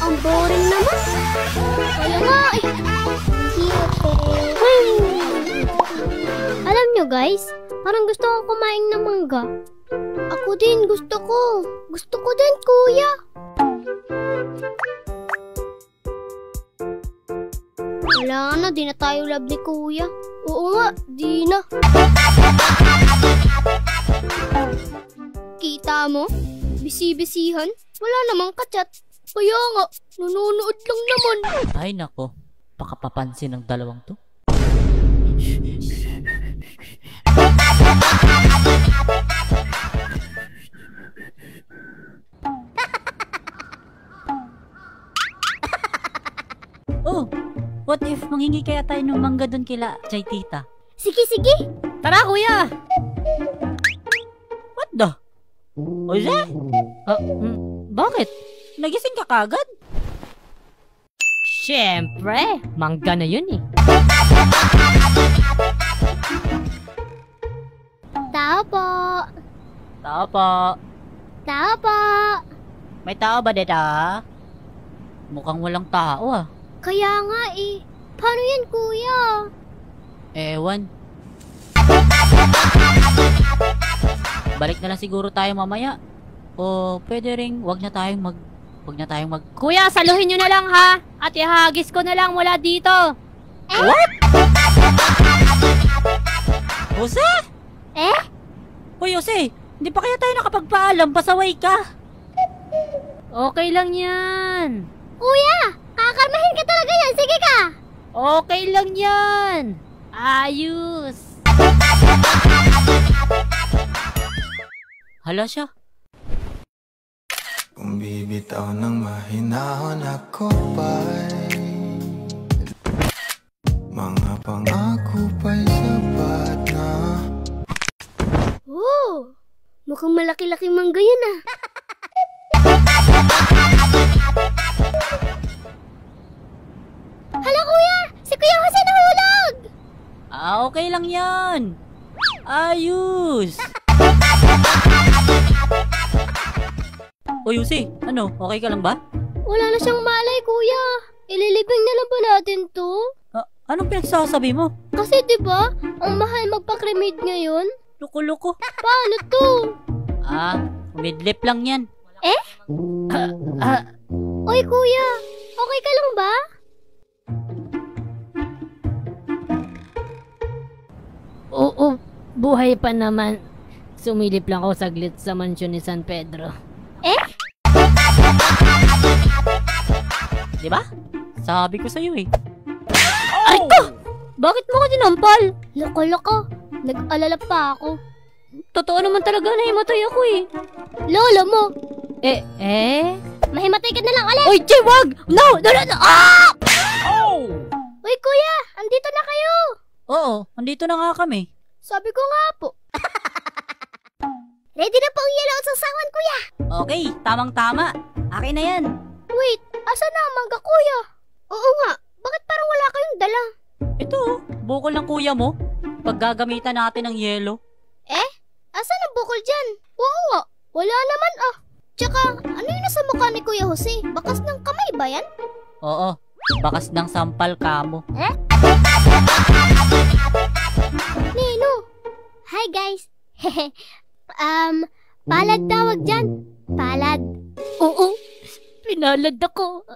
Ang boring naman. Kaya nga eh. Alam nyo guys, parang gusto ko kumain ng mangga. Ako din, gusto ko. Gusto ko din, kuya. Wala na, di na tayo love ni kuya. Oo nga, di na. Kita mo? Bisi-bisihan? Wala namang kachat. Kaya nga, nanonood lang naman. Ay nako, baka papansin ng dalawang to. Oh, what if manghingi kaya tayo ng mangga dun kila Chay Tita? Sige, sige. Tara kuya! What the? Jose? Bakit? Nagising ka kagad? Siyempre, mangga na yun eh. Tao po. Tao po. Tao po. May tao ba dito? Mukhang walang tao ah. Kaya nga eh. Paano yan, kuya? Ewan. Balik na lang siguro tayo mamaya. O pwede ring wag na tayong mag... Kuya, saluhin nyo na lang ha. At ihagis ko na lang mula dito. What? Jose? Eh? Hoy Jose, hindi pa kaya tayo nakapagpaalam? Pasaway ka. Okay lang yan. Kuya, kakalmahin ka talaga yan. Sige ka. Okay lang yan. Ayos. Hala siya. Kung bibitaw ng mahinahon ako pa'y mga pangako pa'y sapat na. Oh, mukhang malaki-laking mangga yan ah. Hala kuya, si Kuya Jose nahulog. Okay lang yan. Ayos. Oy Jose, ano? Okay ka lang ba? Wala na siyang malay kuya. Ililibing na lang ba natin to? Anong pinagsasabi mo? Kasi 'di ba, ang mahal magpa-cremate ngayon. Loko-loko. Paano to? Midlip lang yan. Eh? Oy kuya, okay ka lang ba? Oo, buhay pa naman. Sumilip lang ako saglit sa mansyon ni San Pedro. Eh? Diba? Sabi ko sa'yo eh. Ay ko! Bakit mo ko dinampal? Loko-loko, nag-alala pa ako. Totoo naman talaga na himatay ako eh. Lolo mo, mahimatay ka na lang ulit. Oy, Che, wag! No! Ah! Oh! Uy kuya, andito na kayo. Oo, andito na nga kami. Sabi ko nga po. Ready na po ang yellow at sasawan kuya. Okay, tamang-tama. Akin na yan. Wait, asa na ang mangga kuya? Oo nga, bakit parang wala kayong dala? Ito, bukol ng kuya mo. Paggagamitan natin ng yelo. Eh? Asan ang bukol dyan? Oo nga, wala naman ah. Tsaka, ano yung nasa mukha ni Kuya Jose? Bakas ng kamay ba yan? Oo, bakas ng sampal kamo. Eh? Nino! Hi guys! Palad tawag dyan. Palad. Oo, pinalad ako.